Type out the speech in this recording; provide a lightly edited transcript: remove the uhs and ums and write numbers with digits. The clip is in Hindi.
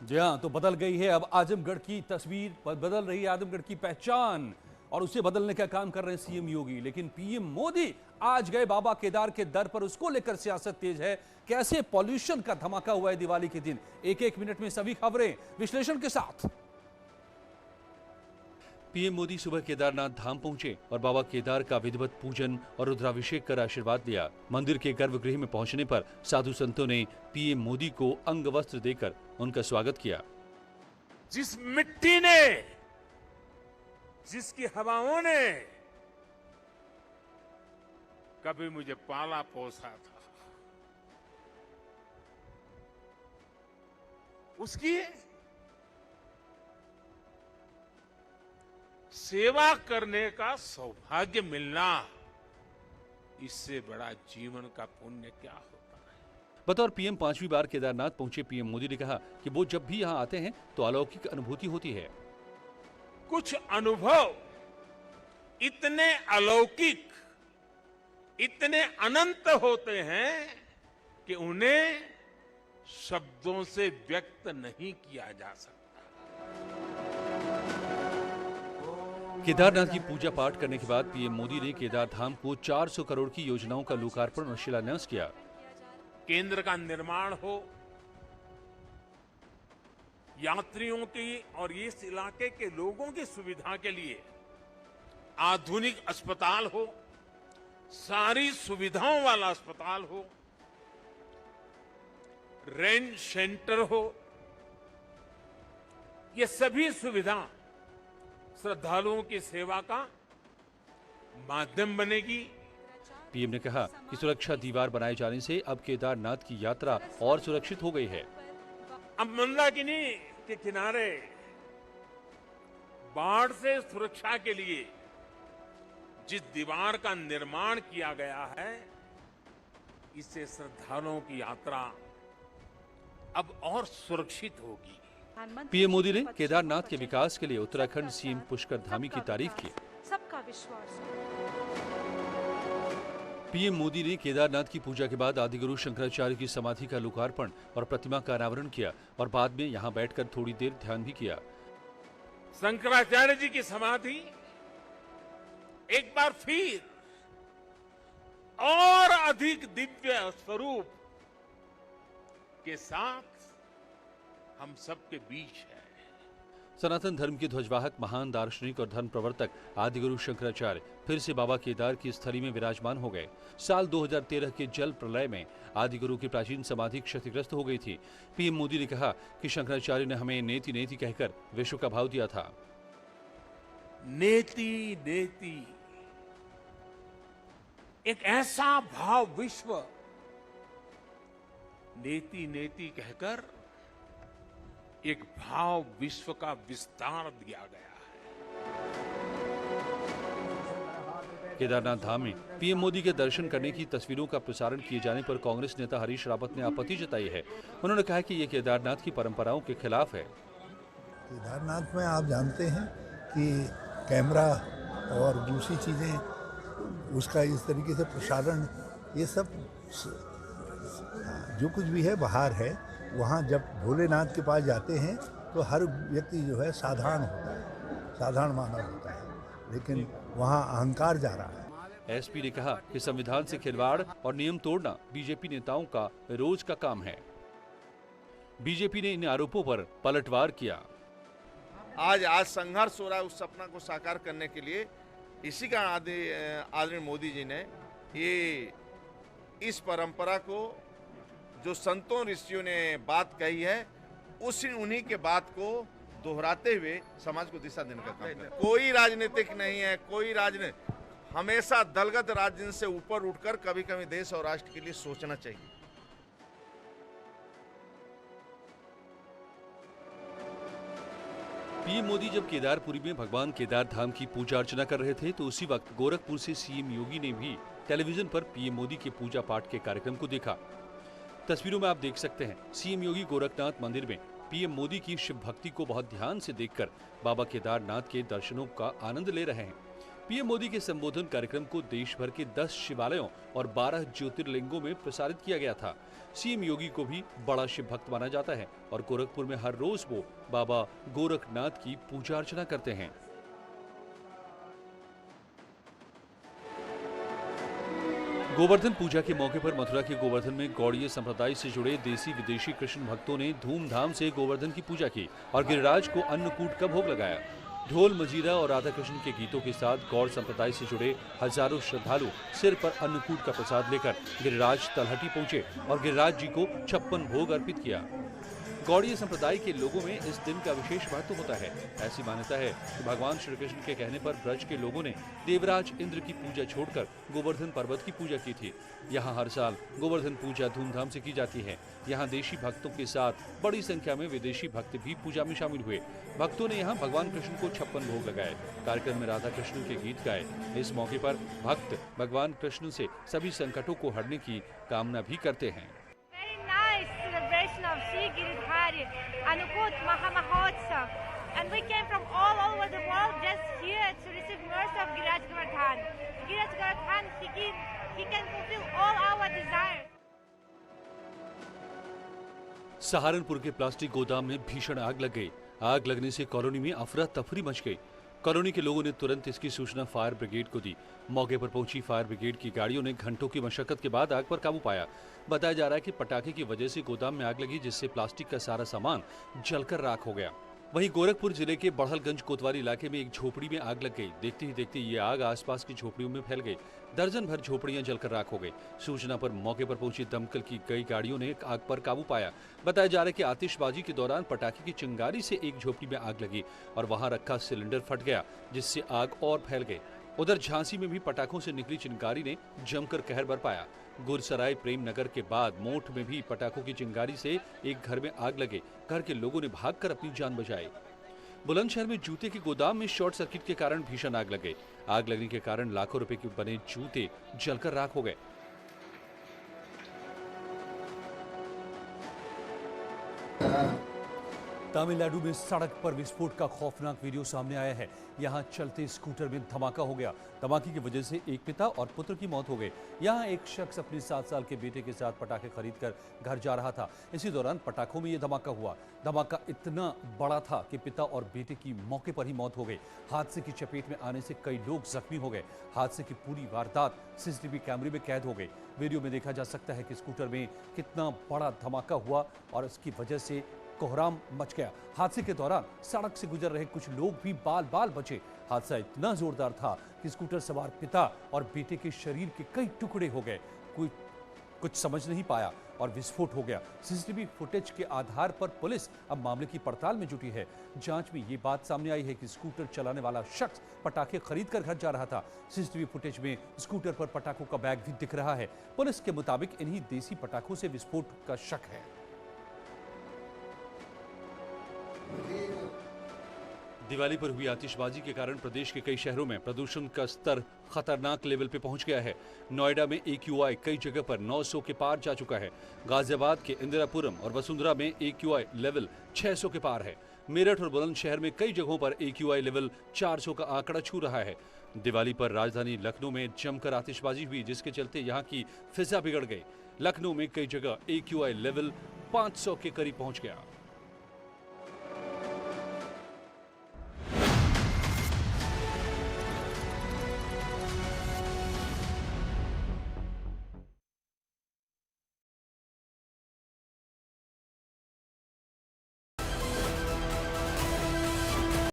जी हाँ, तो बदल गई है अब आजमगढ़ की तस्वीर, बदल रही है आजमगढ़ की पहचान और उसे बदलने का काम कर रहे हैं सीएम योगी। लेकिन पीएम मोदी आज गए बाबा केदार के दर पर, उसको लेकर सियासत तेज है। कैसे पॉल्यूशन का धमाका हुआ है दिवाली के दिन, एक मिनट में सभी खबरें विश्लेषण के साथ। पीएम मोदी सुबह केदारनाथ धाम पहुंचे और बाबा केदार का विधिवत पूजन और रुद्राभिषेक कर आशीर्वाद लिया। मंदिर के गर्भगृह में पहुंचने पर साधु संतों ने पीएम मोदी को अंग वस्त्र देकर उनका स्वागत किया। जिस मिट्टी ने, जिसकी हवाओं ने कभी मुझे पाला पोसा था, उसकी सेवा करने का सौभाग्य मिलना, इससे बड़ा जीवन का पुण्य क्या होता है। बतौर पीएम 5वीं बार केदारनाथ पहुंचे पीएम मोदी ने कहा कि वो जब भी यहां आते हैं तो अलौकिक अनुभूति होती है। कुछ अनुभव इतने अलौकिक, इतने अनंत होते हैं कि उन्हें शब्दों से व्यक्त नहीं किया जा सकता। केदारनाथ की पूजा पाठ करने के बाद पीएम मोदी ने केदार धाम को 400 करोड़ की योजनाओं का लोकार्पण और शिलान्यास किया। केंद्र का निर्माण हो, यात्रियों की और इस इलाके के लोगों की सुविधा के लिए आधुनिक अस्पताल हो, सारी सुविधाओं वाला अस्पताल हो, रेंट सेंटर हो, ये सभी सुविधा श्रद्धालुओं की सेवा का माध्यम बनेगी। पीएम ने कहा कि सुरक्षा दीवार बनाए जाने से अब केदारनाथ की यात्रा और सुरक्षित हो गई है। अब मंदाकिनी के किनारे बाढ़ से सुरक्षा के लिए जिस दीवार का निर्माण किया गया है, इससे श्रद्धालुओं की यात्रा अब और सुरक्षित होगी। पीएम मोदी ने केदारनाथ के विकास के लिए उत्तराखंड सीएम पुष्कर धामी की तारीफ की। सबका विश्वास। पीएम मोदी ने केदारनाथ की पूजा के बाद आदिगुरु शंकराचार्य की समाधि का लोकार्पण और प्रतिमा का अनावरण किया और बाद में यहां बैठकर थोड़ी देर ध्यान भी किया। शंकराचार्य जी की समाधि एक बार फिर और अधिक दिव्य स्वरूप के साथ हम सबके बीच है। सनातन धर्म के ध्वजवाहक महान दार्शनिक और धर्म प्रवर्तक आदिगुरु शंकराचार्य फिर से बाबा केदार की स्थली में विराजमान हो गए। साल 2013 के जल प्रलय में आदिगुरु की प्राचीन समाधि क्षतिग्रस्त हो गई थी। पीएम मोदी ने कहा कि शंकराचार्य ने हमें नेति नेति कहकर विश्व का भाव दिया था। नेति नेति, एक ऐसा भाव विश्व, नेति नेति कहकर एक भाव विश्व का विस्तार दिया गया है। केदारनाथ धाम में पीएम मोदी के दर्शन करने की तस्वीरों का प्रसारण किए जाने पर कांग्रेस नेता हरीश रावत ने आपत्ति जताई है। उन्होंने कहा कि ये केदारनाथ की परंपराओं के खिलाफ है। केदारनाथ में आप जानते हैं कि कैमरा और दूसरी चीजें, उसका इस तरीके से प्रसारण, ये सब जो कुछ भी है बाहर है। वहाँ जब भोलेनाथ के पास जाते हैं तो हर व्यक्ति जो है साधारण होता है, साधारण मानव होता है, लेकिन वहाँ अहंकार जा रहा है। एसपी ने कहा कि संविधान से खिलवाड़ और नियम तोड़ना बीजेपी नेताओं का रोज का काम है। बीजेपी ने इन आरोपों पर पलटवार किया। आज संघर्ष हो रहा है उस सपना को साकार करने के लिए। इसी का आदरणीय मोदी जी ने ये इस परंपरा को, जो संतों ऋषियों ने बात कही है, उन्हीं के बात को दोहराते हुए समाज को दिशा देने का काम कर। कोई राजनीतिक नहीं है, कोई राजनीति, हमेशा दलगत राजनीति से ऊपर उठकर कभी कभी देश और राष्ट्र के लिए सोचना चाहिए। पीएम मोदी जब केदारपुरी में भगवान केदार धाम की पूजा अर्चना कर रहे थे तो उसी वक्त गोरखपुर से सीएम योगी ने भी टेलीविजन पर पीएम मोदी के पूजा पाठ के कार्यक्रम को देखा। तस्वीरों में आप देख सकते हैं सीएम योगी गोरखनाथ मंदिर में पीएम मोदी की शिव भक्ति को बहुत ध्यान से देखकर बाबा केदारनाथ के दर्शनों का आनंद ले रहे हैं। पीएम मोदी के संबोधन कार्यक्रम को देश भर के 10 शिवालयों और 12 ज्योतिर्लिंगों में प्रसारित किया गया था। सीएम योगी को भी बड़ा शिव भक्त माना जाता है और गोरखपुर में हर रोज वो बाबा गोरखनाथ की पूजा अर्चना करते हैं। गोवर्धन पूजा के मौके पर मथुरा के गोवर्धन में गौड़ीय संप्रदाय से जुड़े देसी विदेशी कृष्ण भक्तों ने धूमधाम से गोवर्धन की पूजा की और गिरिराज को अन्नकूट का भोग लगाया। ढोल मजीरा और राधा कृष्ण के गीतों के साथ गौड़ संप्रदाय से जुड़े हजारों श्रद्धालु सिर पर अन्नकूट का प्रसाद लेकर गिरिराज तलहटी पहुंचे और गिरिराज जी को 56 भोग अर्पित किया। गौड़ीय संप्रदाय के लोगों में इस दिन का विशेष महत्व होता है। ऐसी मान्यता है कि भगवान श्री कृष्ण के कहने पर ब्रज के लोगों ने देवराज इंद्र की पूजा छोड़कर गोवर्धन पर्वत की पूजा की थी। यहाँ हर साल गोवर्धन पूजा धूमधाम से की जाती है। यहाँ देशी भक्तों के साथ बड़ी संख्या में विदेशी भक्त भी पूजा में शामिल हुए। भक्तों ने यहाँ भगवान कृष्ण को 56 भोग लगाए। कार्यक्रम में राधा कृष्ण के गीत गाए। इस मौके पर भक्त भगवान कृष्ण से सभी संकटों को हरने की कामना भी करते हैं। Of Shri Giridhari Annakut Mahamahotsav, and we came from all over the world just here to receive mercy of Giriraj Govardhan. Giriraj Govardhan, he can fulfill all our desires. Saharanpur के प्लास्टिक गोदाम में भीषण आग लग गई। आग लगने से कॉलोनी में अफरा तफरी मच गई। कॉलोनी के लोगों ने तुरंत इसकी सूचना फायर ब्रिगेड को दी। मौके पर पहुंची फायर ब्रिगेड की गाड़ियों ने घंटों की मशक्कत के बाद आग पर काबू पाया। बताया जा रहा है कि पटाखे की वजह से गोदाम में आग लगी, जिससे प्लास्टिक का सारा सामान जलकर राख हो गया। वहीं गोरखपुर जिले के बढ़लगंज कोतवाली इलाके में एक झोपड़ी में आग लग गई। देखते ही देखते ये आग आसपास की झोपड़ियों में फैल गई। दर्जन भर झोपड़ियां जलकर राख हो गई। सूचना पर मौके पर पहुंची दमकल की कई गाड़ियों ने आग पर काबू पाया। बताया जा रहा है कि आतिशबाजी के दौरान पटाखे की चिंगारी से एक झोपड़ी में आग लगी और वहां रखा सिलेंडर फट गया, जिससे आग और फैल गई। उधर झांसी में भी पटाखों से निकली चिंगारी ने जमकर कहर बरपाया। गुरसराय प्रेम नगर के बाद मोठ में भी पटाखों की चिंगारी से एक घर में आग लगे। घर के लोगों ने भागकर अपनी जान बचाई। बुलंदशहर में जूते के गोदाम में शॉर्ट सर्किट के कारण भीषण आग लग गई। आग लगने के कारण लाखों रुपए के बने जूते जलकर राख हो गए। तमिलनाडु में सड़क पर विस्फोट का खौफनाक वीडियो सामने आया है। यहां चलते स्कूटर में धमाका हो गया। धमाके की वजह से एक पिता और पुत्र की मौत हो गई। यहां एक शख्स अपने 7 साल के बेटे के साथ पटाखे खरीदकर घर जा रहा था। इसी दौरान पटाखों में यह धमाका हुआ। धमाका इतना बड़ा था कि पिता और बेटे की मौके पर ही मौत हो गई। हादसे की चपेट में आने से कई लोग जख्मी हो गए। हादसे की पूरी वारदात सीसीटीवी कैमरे में कैद हो गई। वीडियो में देखा जा सकता है कि स्कूटर में कितना बड़ा धमाका हुआ और इसकी वजह से कोहराम मच गया। हादसे के दौरान सड़क से गुजर रहे कुछ लोग भी बाल बाल बचे। हादसा इतना जोरदार था कि स्कूटर सवार पिता और बेटे के शरीर के कई टुकड़े हो गए। कोई कुछ समझ नहीं पाया और विस्फोट हो गया। सीसीटीवी फुटेज के आधार पर पुलिस अब मामले की पड़ताल में जुटी है। जांच में ये बात सामने आई है कि स्कूटर चलाने वाला शख्स पटाखे खरीदकर घर जा रहा था। सीसीटीवी फुटेज में स्कूटर पर पटाखों का बैग भी दिख रहा है। पुलिस के मुताबिक इन्हीं देसी पटाखों से विस्फोट का शक है। दिवाली पर हुई आतिशबाजी के कारण प्रदेश के कई शहरों में प्रदूषण का स्तर खतरनाक लेवल पे पहुंच गया है। नोएडा में AQI कई जगह पर 900 के पार जा चुका है। गाजियाबाद के इंदिरापुरम और वसुंधरा में AQI लेवल 600 के पार है। मेरठ और बुलंदशहर में कई जगहों पर AQI लेवल 400 का आंकड़ा छू रहा है। दिवाली पर राजधानी लखनऊ में जमकर आतिशबाजी हुई, जिसके चलते यहाँ की फिजा बिगड़ गई। लखनऊ में कई जगह AQI लेवल 500 के करीब पहुंच गया।